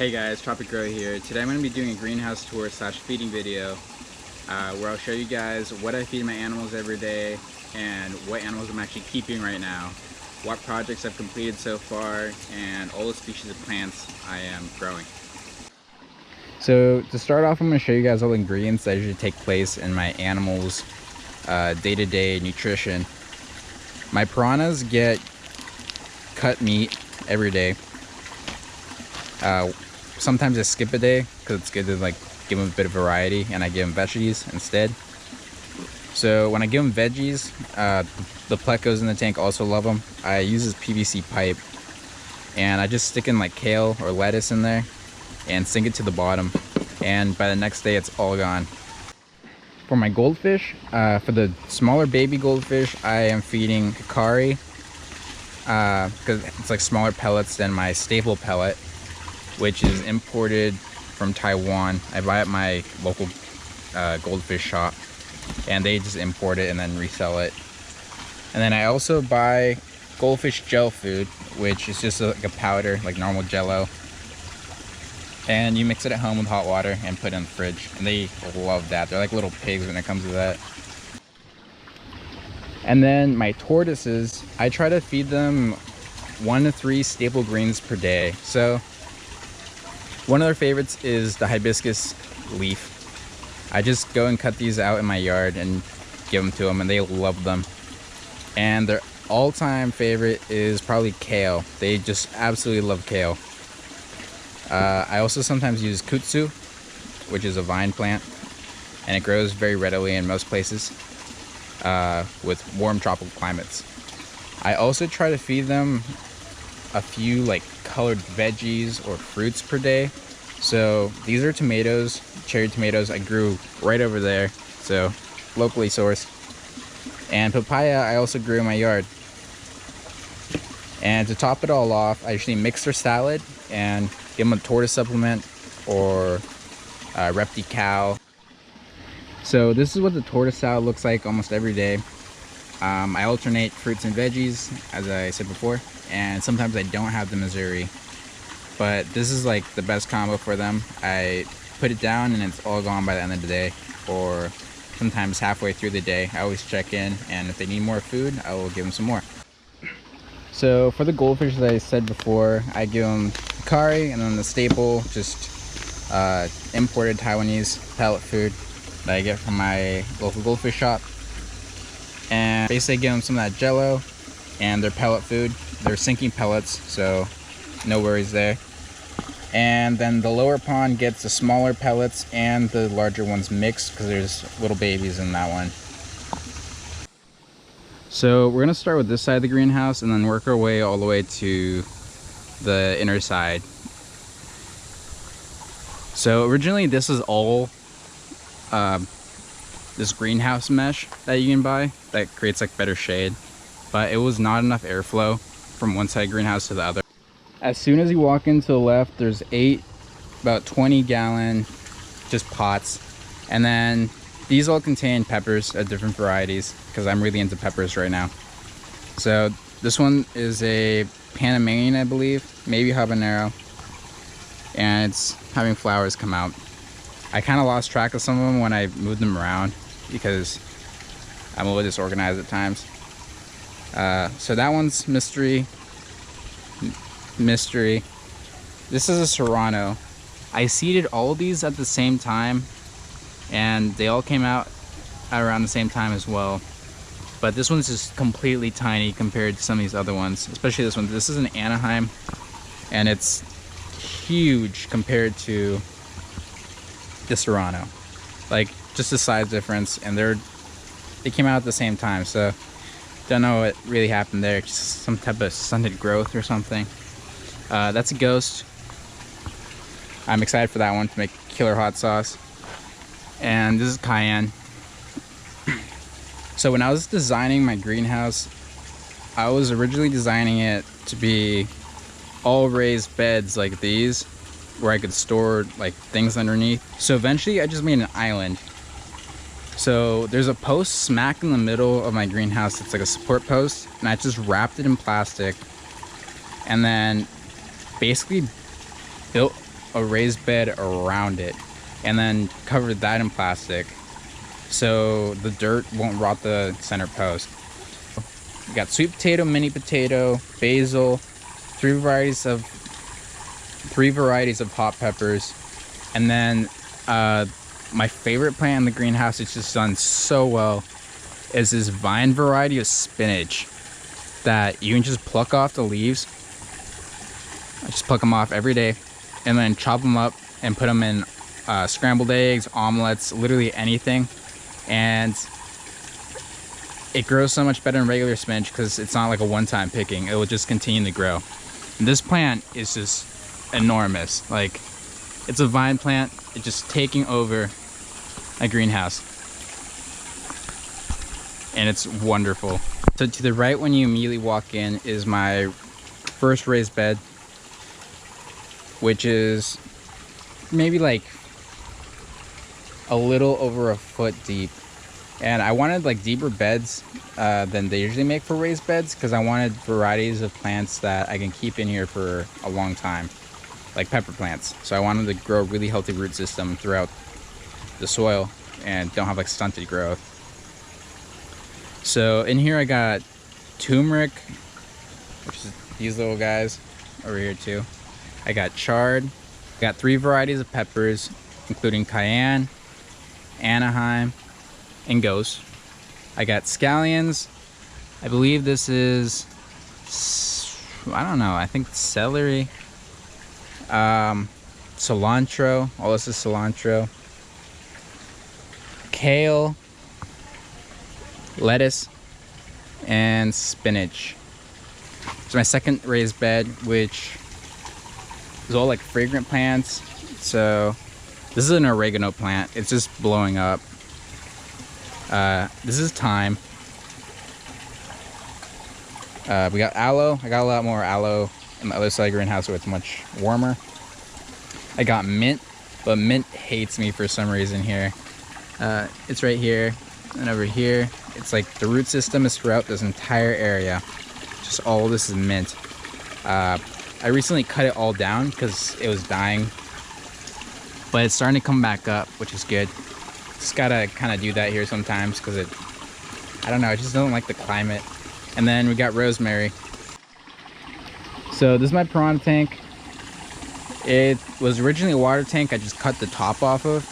Hey guys, Tropic here. Today I'm going to be doing a greenhouse tour / feeding video where I'll show you guys what I feed my animals every day and what animals I'm actually keeping right now, what projects I've completed so far, and all the species of plants I am growing. So to start off, I'm going to show you guys all the ingredients that usually take place in my animals' day-to-day nutrition. My piranhas get cut meat every day. Sometimes I skip a day because it's good to give them a bit of variety, and I give them veggies instead. So when I give them veggies, the plecos in the tank also love them. I use this PVC pipe, and I just stick in kale or lettuce in there and sink it to the bottom, and by the next day it's all gone. For my goldfish, for the smaller baby goldfish, I am feeding hikari because it's smaller pellets than my staple pellet, which is imported from Taiwan. I buy at my local goldfish shop, and they just import it and then resell it. And then I also buy goldfish gel food, which is just a powder, like normal Jello. And you mix it at home with hot water and put it in the fridge, and they love that. They're like little pigs when it comes to that. And then my tortoises, I try to feed them 1 to 3 staple greens per day. So one of their favorites is the hibiscus leaf. I just go and cut these out in my yard and give them to them, and they love them. And their all-time favorite is probably kale. They just absolutely love kale. I also sometimes use kudzu, which is a vine plant, and it grows very readily in most places with warm tropical climates. I also try to feed them a few colored veggies or fruits per day. So these are tomatoes, cherry tomatoes I grew right over there, so locally sourced. And papaya I also grew in my yard. And to top it all off, I usually mix their salad and give them a tortoise supplement or Repti-Cow. So this is what the tortoise salad looks like almost every day. I alternate fruits and veggies, as I said before, and sometimes I don't have the Missouri, but this is the best combo for them. I put it down and it's all gone by the end of the day, or sometimes halfway through the day. I always check in, and if they need more food, I will give them some more. So for the goldfish, as I said before, I give them hikari, and then the staple, just imported Taiwanese pellet food that I get from my local goldfish shop. And basically give them some of that Jello and their pellet food. They're sinking pellets, so no worries there. And then the lower pond gets the smaller pellets and the larger ones mixed, because there's little babies in that one. So we're gonna start with this side of the greenhouse and then work our way all the way to the inner side. So originally this is all this greenhouse mesh that you can buy that creates better shade, but it was not enough airflow from one side greenhouse to the other. As soon as you walk into the left, there's 8 about 20-gallon just pots, and then these all contain peppers of different varieties, because I'm really into peppers right now. So this one is a Panamanian, I believe, maybe habanero, and it's having flowers come out. I kind of lost track of some of them when I moved them around because I'm a little disorganized at times. So that one's mystery. This is a serrano. I seeded all of these at the same time, and they all came out around the same time as well. But this one's just completely tiny compared to some of these other ones, especially this one. This is an Anaheim, and it's huge compared to the serrano. Just the size difference, and they came out at the same time, so don't know what really happened there. Just some type of stunted growth or something. That's a ghost. I'm excited for that one to make killer hot sauce. And this is cayenne. So when I was designing my greenhouse, I was originally designing it to be all raised beds like these, where I could store things underneath. So eventually I just made an island. So there's a post smack in the middle of my greenhouse that's a support post, and I just wrapped it in plastic and then basically built a raised bed around it and then covered that in plastic so the dirt won't rot the center post. We got sweet potato, mini potato, basil, three varieties of hot peppers, and then my favorite plant in the greenhouse, it's just done so well, is this vine variety of spinach that you can just pluck off the leaves. I just pluck them off every day and then chop them up and put them in scrambled eggs, omelets, literally anything. And it grows so much better than regular spinach because it's not like a one-time picking. It will just continue to grow. And this plant is just enormous. Like, it's a vine plant. It's just taking over a greenhouse. And it's wonderful. So to the right when you immediately walk in is my first raised bed, which is maybe like a little over a foot deep. And I wanted like deeper beds than they usually make for raised beds because I wanted varieties of plants that I can keep in here for a long time, like pepper plants. So I wanted to grow a really healthy root system throughout the soil and don't have like stunted growth. So in here I got turmeric, which is these little guys over here too. I got chard. Got three varieties of peppers, including cayenne, Anaheim, and Ghost. I got scallions. I believe this is, I don't know, I think celery. Cilantro. All this is cilantro. Kale, lettuce, and spinach. It's my second raised bed, which is all like fragrant plants. So this is an oregano plant. It's just blowing up. This is thyme. We got aloe. I got a lot more aloe on the other side of the greenhouse where it's much warmer. I got mint, but mint hates me for some reason here. It's right here and over here. It's like the root system is throughout this entire area. Just all this is mint. I recently cut it all down because it was dying, but it's starting to come back up, which is good. Just gotta kind of do that here sometimes because I don't know, I just don't like the climate. And then we got rosemary. So this is my piranha tank. It was originally a water tank I just cut the top off of,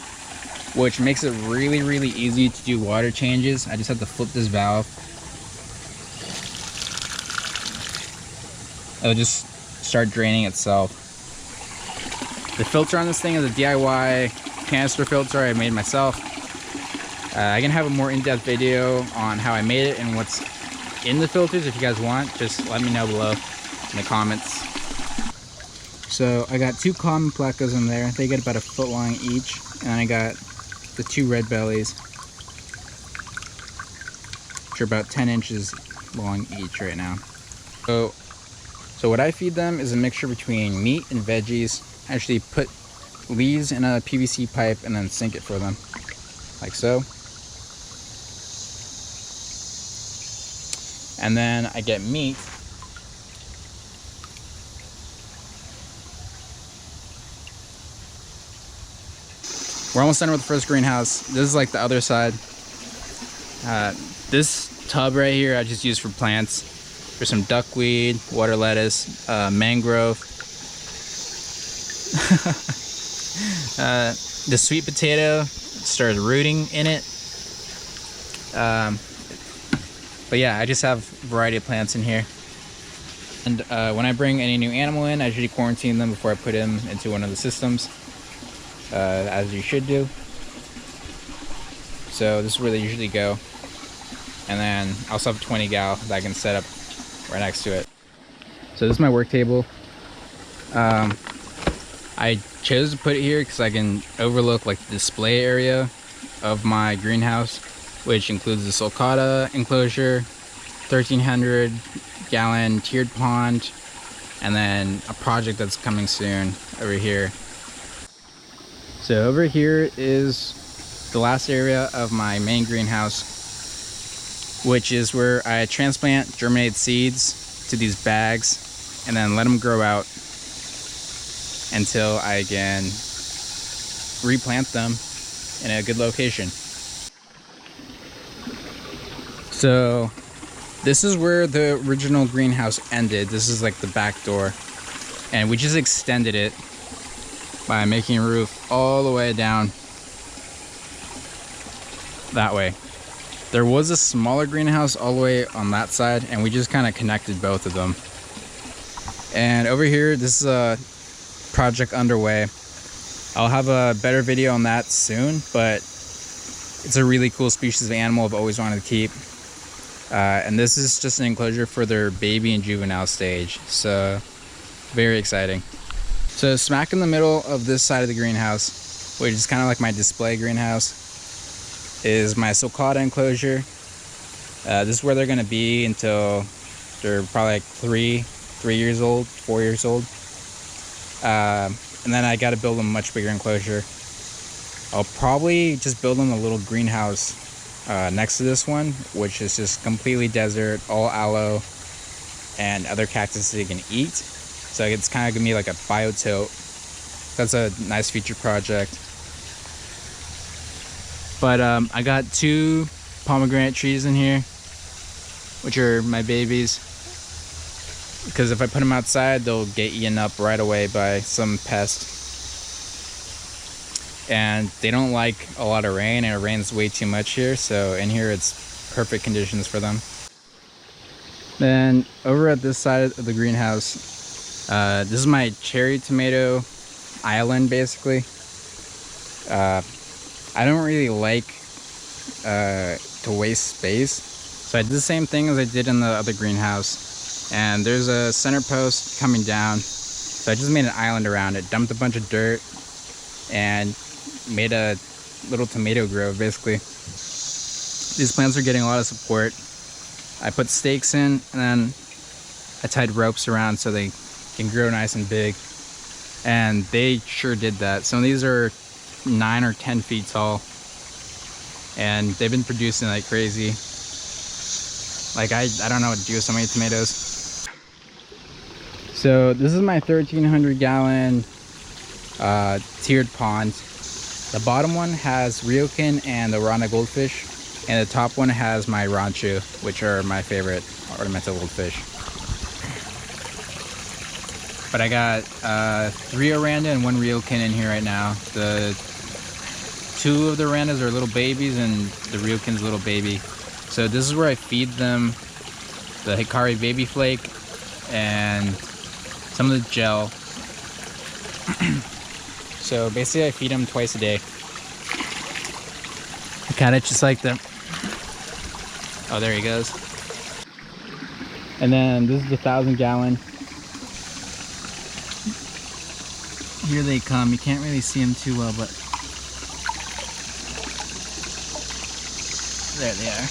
which makes it really, really easy to do water changes. I just have to flip this valve. It'll just start draining itself. The filter on this thing is a DIY canister filter I made myself. I can have a more in-depth video on how I made it and what's in the filters if you guys want. Just let me know below in the comments. So I got two common plecas in there. They get about a foot long each. And I got the two red bellies, which are about 10 inches long each right now. So what I feed them is a mixture between meat and veggies. I actually put leaves in a PVC pipe and then sink it for them, like so. And then I get meat. We're almost done with the first greenhouse. This is like the other side. This tub right here I just use for plants. There's some duckweed, water lettuce, mangrove. The sweet potato started rooting in it. But yeah, I just have a variety of plants in here. And when I bring any new animal in, I usually quarantine them before I put them into one of the systems, as you should do. So this is where they usually go. And then I also have a 20 gal that I can set up right next to it. So this is my work table. I chose to put it here because I can overlook like the display area of my greenhouse, which includes the sulcata enclosure, 1,300 gallon tiered pond, and then a project that's coming soon over here. So over here is the last area of my main greenhouse, which is where I transplant germinated seeds to these bags and then let them grow out. until I can replant them in a good location. So this is where the original greenhouse ended. This is like the back door, and we just extended it by making a roof all the way down that way. There was a smaller greenhouse all the way on that side, and we just kind of connected both of them. And over here, this is a project underway. I'll have a better video on that soon, but it's a really cool species of animal I've always wanted to keep. And this is just an enclosure for their baby and juvenile stage, so very exciting. So smack in the middle of this side of the greenhouse, which is kind of like my display greenhouse, is my sulcata enclosure. This is where they're going to be until they're probably like 3 years old, 4 years old. And then I got to build them a much bigger enclosure. I'll probably just build them a little greenhouse next to this one, which is just completely desert, all aloe and other cactus they can eat. So it's kind of gonna be like a biotope. That's a nice future project. But I got 2 pomegranate trees in here, which are my babies, because if I put them outside, they'll get eaten up right away by some pest. And they don't like a lot of rain, and it rains way too much here, so in here it's perfect conditions for them. Then over at this side of the greenhouse, this is my cherry tomato island, basically. I don't really like to waste space, so I did the same thing as I did in the other greenhouse. And there's a center post coming down, so I just made an island around it, dumped a bunch of dirt, and made a little tomato grove, basically. These plants are getting a lot of support. I put stakes in, and then I tied ropes around so they can grow nice and big. And they sure did that. Some of these are 9 or 10 feet tall, and they've been producing like crazy. Like I don't know what to do with so many tomatoes. So this is my 1,300 gallon tiered pond. The bottom one has ryokin and the Rana goldfish, and the top one has my ranchu, which are my favorite ornamental goldfish. But I got 3 oranda and 1 ryokin in here right now. The 2 of the orandas are little babies, and the ryokin's a little baby. So this is where I feed them the hikari baby flake and some of the gel. So basically I feed them twice a day. I got it just like the... Oh, there he goes. And then this is the 1,000 gallon. Here they come. You can't really see them too well, but there they are.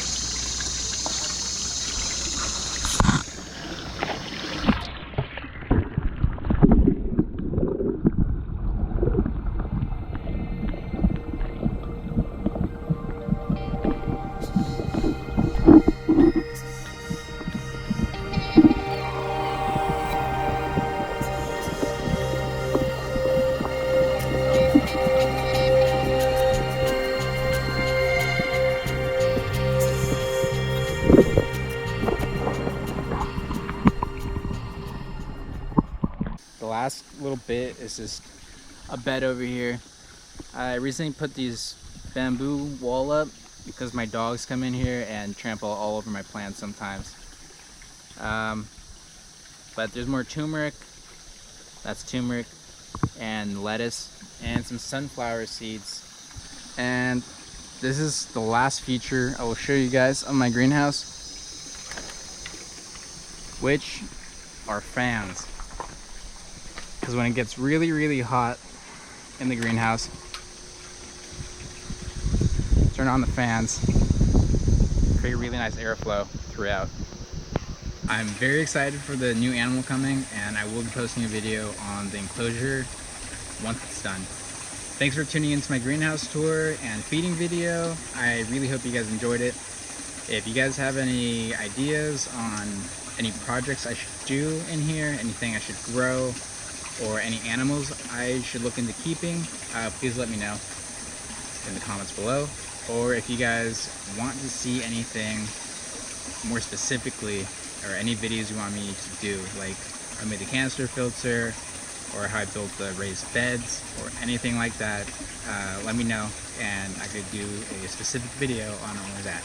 Last little bit is just a bed over here. I recently put these bamboo wall up because my dogs come in here and trample all over my plants sometimes. But there's more turmeric, that's turmeric, and lettuce, and some sunflower seeds. And this is the last feature I will show you guys of my greenhouse, which are fans. Because when it gets really, really hot in the greenhouse, turn on the fans, create really nice airflow throughout. I'm very excited for the new animal coming, and I will be posting a video on the enclosure once it's done. Thanks for tuning into my greenhouse tour and feeding video. I really hope you guys enjoyed it. If you guys have any ideas on any projects I should do in here, anything I should grow, or any animals I should look into keeping, please let me know in the comments below. Or if you guys want to see anything more specifically, or any videos you want me to do, like I made the canister filter, or how I built the raised beds, or anything like that, let me know and I could do a specific video on all of that.